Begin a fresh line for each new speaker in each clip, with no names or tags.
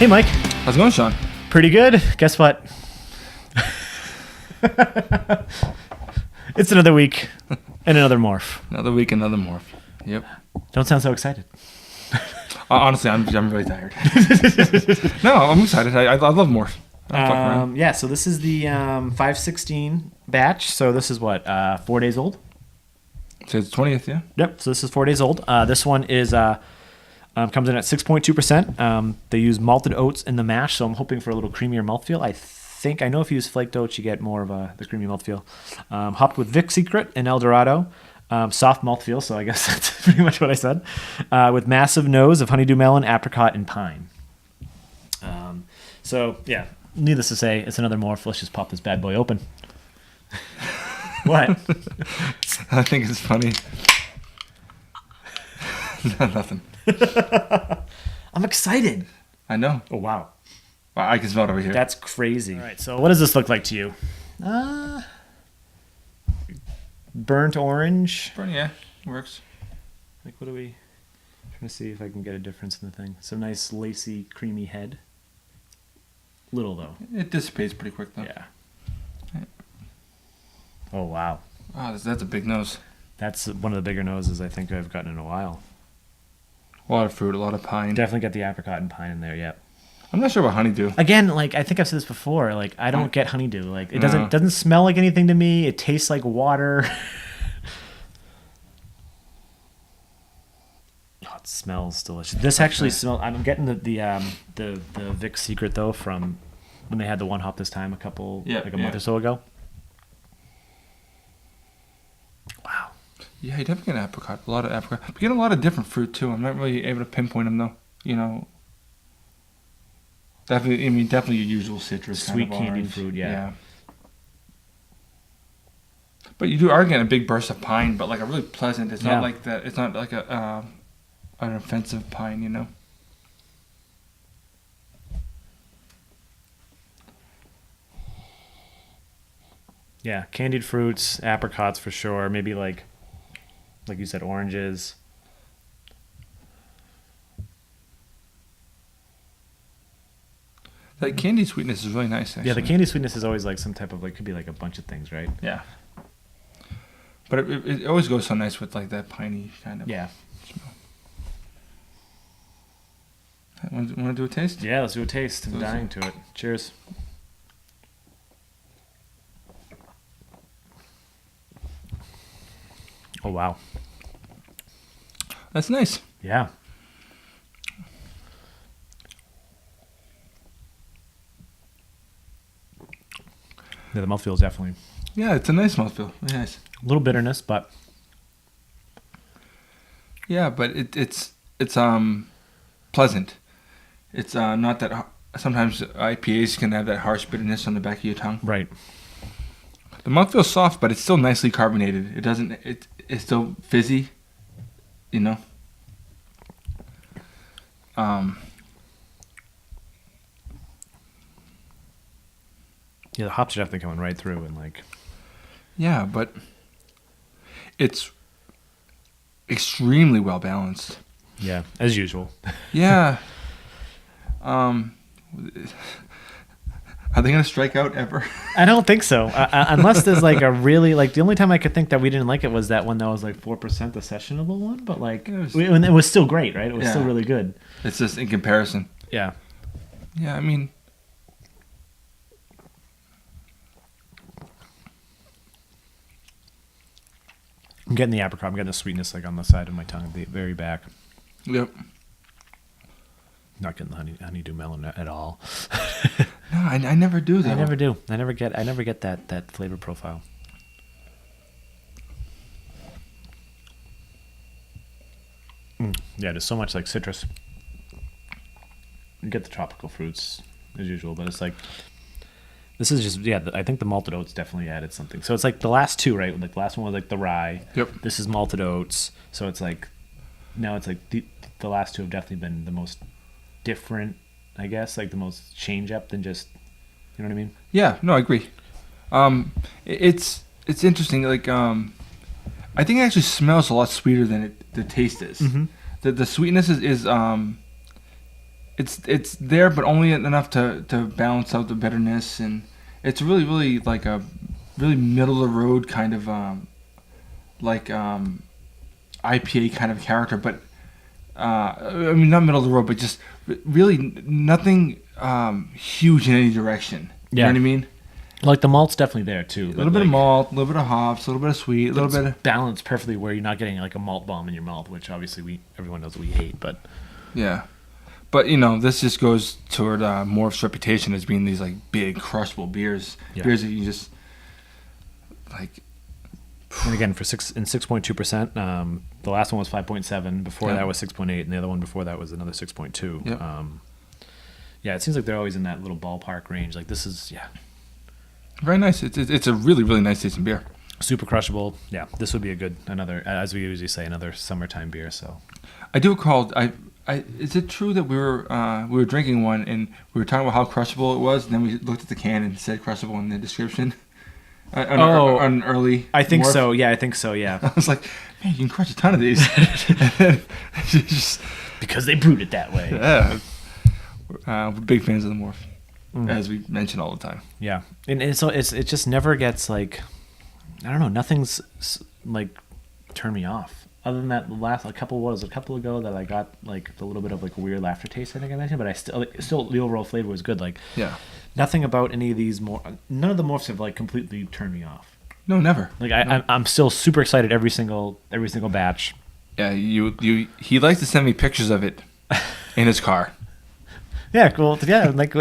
Hey, Mike.
How's it going, Sean?
Pretty good. Guess what? It's another week and another morph.
Another week, another morph. Yep.
Don't sound so excited.
Honestly, I'm really tired. No, I'm excited. I love morph.
Yeah, so this is the 516 batch. So this is what, 4 days old?
So it's 20th, yeah?
Yep, so this is 4 days old. This one is comes in at 6.2%. They use malted oats in the mash, so I'm hoping for a little creamier mouthfeel. I know if you use flaked oats, you get more of the creamy mouthfeel. Hopped with Vic Secret and El Dorado. Soft mouthfeel, so I guess that's pretty much what I said. With massive nose of honeydew melon, apricot, and pine. So, yeah, needless to say, it's another morph. Let's just pop this bad boy open. What?
I think it's funny. Nothing.
I'm excited.
I know.
Oh, wow.
I can smell it over here.
That's crazy. All right, so what does this look like to you? Burnt orange.
Yeah, works.
Like, what do we... I'm trying to see if I can get a difference in the thing. Some nice, lacy, creamy head. Little, though.
It dissipates pretty quick, though.
Yeah. Oh, wow.
Oh, that's a big nose.
That's one of the bigger noses I think I've gotten in a while.
A lot of fruit, a lot of pine.
Definitely get the apricot and pine in there, yeah.
I'm not sure about honeydew.
Again, like, I think I've said this before, like, I don't get honeydew. Like, it doesn't smell like anything to me. It tastes like water. Oh, it smells delicious. This actually smells... I'm getting the Vic Secret, though, from when they had the one hop this time a month or so ago. Wow.
Yeah, you definitely get apricot. A lot of apricot. We get a lot of different fruit, too. I'm not really able to pinpoint them, though. You know... Definitely your usual citrus.
Sweet
kind of
candied
orange.
fruit, yeah.
But you are getting a big burst of pine, but like a really pleasant. It's not like that. It's not like an offensive pine, you know.
Yeah, candied fruits, apricots for sure. Maybe like you said, oranges.
That candy sweetness is really nice, actually.
Yeah, the candy sweetness is always like some type of, like, could be like a bunch of things, right?
Yeah. But it always goes so nice with like that piney kind of smell. Want to do a taste?
Yeah, let's do a taste. I'm dying to it. Cheers. Oh, wow.
That's nice.
Yeah. Yeah, the mouthfeel is definitely...
Yeah, it's a nice mouthfeel. Really nice.
A little bitterness, but...
Yeah, but it's pleasant. It's not that... Sometimes IPAs can have that harsh bitterness on the back of your tongue.
Right.
The mouthfeel's soft, but it's still nicely carbonated. It doesn't... It's still fizzy, you know?
Yeah, the hops are definitely coming right through and like...
Yeah, but it's extremely well balanced.
Yeah, as usual.
Yeah. Are they going to strike out ever?
I don't think so. Unless there's like a really... Like, the only time I could think that we didn't like it was that one that was like 4%, the sessionable one. But like, it was still great, right? It was still really good.
It's just in comparison.
Yeah.
Yeah, I mean...
I'm getting the apricot. I'm getting the sweetness like on the side of my tongue, at the very back.
Yep.
Not getting the honeydew melon at all.
No, I never do that.
I never do. I never get that flavor profile. Yeah, there's so much like citrus. You get the tropical fruits as usual, but it's like... This is just, I think the malted oats definitely added something. So it's like the last two, right? Like the last one was like the rye.
Yep.
This is malted oats. So it's like, now it's like the last two have definitely been the most different, I guess. Like the most change up than just, you know what I mean?
Yeah, no, I agree. It's interesting. Like, I think it actually smells a lot sweeter than the taste is.
Mm-hmm.
The sweetness is it's there, but only enough to balance out the bitterness, and it's really like a really middle of the road kind of IPA kind of character, but I mean not middle of the road, but just really nothing huge in any direction. You know what I mean?
Like the malt's definitely there too.
A little bit of malt, a little bit of hops, a little bit of sweet, a little bit of
balanced perfectly where you're not getting like a malt bomb in your mouth, which obviously everyone knows we hate, but
yeah. But this just goes toward Morph's reputation as being these like big crushable beers, beers that you just like.
And again, for 6.2%, the last one was 5.7. Before that was 6.8, and the other one before that was another 6.2.
Yep.
It seems like they're always in that little ballpark range. Like this is
very nice. It's a really really nice tasting beer.
Super crushable. Yeah, this would be another, as we usually say, another summertime beer. So
I do recall. Is it true that we were drinking one and we were talking about how crushable it was, and then we looked at the can and it said crushable in the description? On early.
I think
Morph?
so. Yeah, I think so. Yeah.
I was like, man, you can crush a ton of these. Just,
because they brewed it that way.
Yeah. We're big fans of the Morph, as we mention all the time.
Yeah, and so it just never gets like, I don't know, nothing's like turned me off. Other than that, a couple ago that I got like a little bit of like a weird aftertaste, I think I mentioned, but I still the overall flavor was good. Like,
yeah,
nothing about any of these none of the morphs have like completely turned me off.
No, never.
Like I'm still super excited every single batch.
Yeah, he likes to send me pictures of it in his car.
Yeah, cool. Yeah, like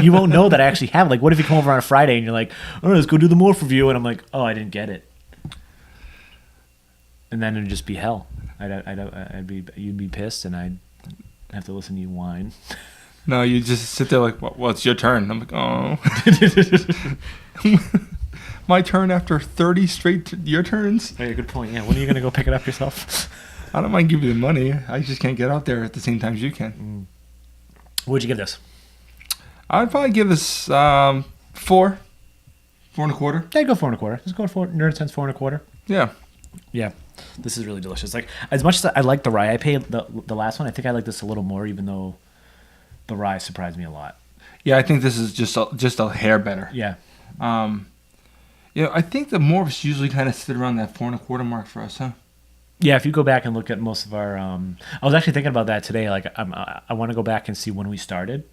you won't know that I actually have it. Like, what if you come over on a Friday and you're like, "Oh, let's go do the morph review," and I'm like, "Oh, I didn't get it." And then it'd just be hell. You'd be pissed, and I'd have to listen to you whine.
No, you just sit there like, well, it's your turn. I'm like, oh. My turn after 30 straight your turns?
Oh, yeah, good point. Yeah, when are you going to go pick it up yourself?
I don't mind giving you the money. I just can't get out there at the same time as you can.
What'd you give this?
I'd probably give this 4. 4.25.
Yeah, go 4.25. Let's go for Nerdsense 4.25.
Yeah.
Yeah. This is really delicious. Like, as much as I like the rye IPA, the last one, I think I like this a little more, even though the rye surprised me a lot.
Yeah, I think this is just a hair better.
Yeah.
I think the morphs usually kind of sit around that 4.25 mark for us, huh?
Yeah, if you go back and look at most of our, I was actually thinking about that today. Like, I want to go back and see when we started,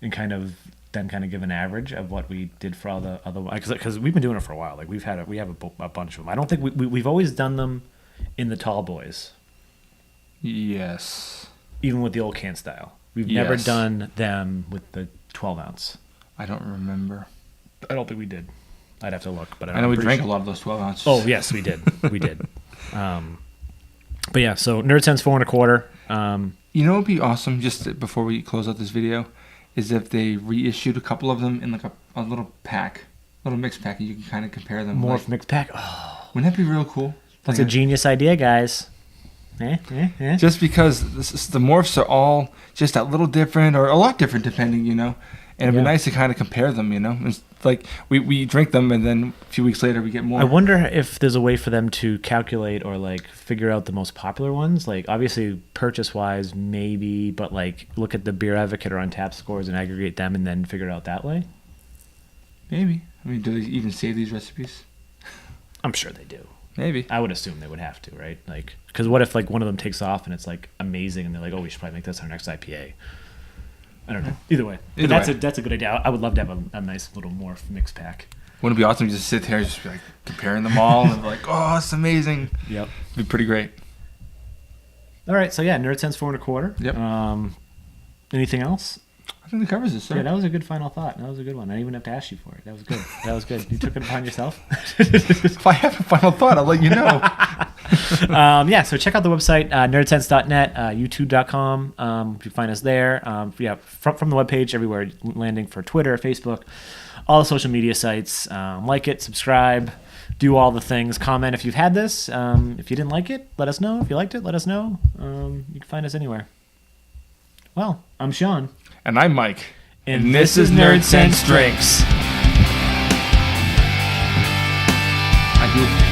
and kind of give an average of what we did for all the other, because we've been doing it for a while. Like we have a bunch of them. I don't think we've always done them in the tall boys.
Yes.
Even with the old can style, we've never done them with the 12 ounce.
I don't remember.
I don't think we did. I'd have to look, but
I know we drank a lot of those 12 ounces.
Oh yes, we did. We did. But yeah, so Nerdsense 4.25.
You know what would be awesome, just before we close out this video, is if they reissued a couple of them in like a little pack, little mix pack, and you can kind of compare them.
Morph mix pack. Oh.
Wouldn't that be real cool?
That's a genius idea, guys.
Just because the morphs are all just a little different, or a lot different depending, and it'd be nice to kind of compare them, It's like we drink them and then a few weeks later we get more.
I wonder if there's a way for them to calculate or like figure out the most popular ones. Like obviously purchase wise maybe, but like look at the Beer Advocate or Untappd scores and aggregate them and then figure it out that way.
Maybe. I mean, do they even save these recipes?
I'm sure they do.
Maybe.
I would assume they would have to, right? Like, because what if like one of them takes off and it's like amazing and they're like, oh, we should probably make this our next IPA. I don't know. Either way, that's a good idea. I would love to have a nice little morph mix pack.
Wouldn't it be awesome to just sit there and just be like comparing them all and be like, oh, it's amazing.
Yep.
It'd be pretty great.
All right, so yeah, Nerdsense 4.25.
Yep.
Anything else?
I think that covers it, sir.
Yeah, that was a good final thought. That was a good one. I didn't even have to ask you for it. That was good. That was good. You took it upon yourself.
If I have a final thought, I'll let you know.
Yeah, so check out the website, nerdsense.net, youtube.com. If you find us there. From the webpage, everywhere, landing for Twitter, Facebook, all the social media sites. Like it, subscribe, do all the things. Comment if you've had this. If you didn't like it, let us know. If you liked it, let us know. You can find us anywhere. Well, I'm Sean.
And I'm Mike.
And this is Nerdsense Drinks.
I do.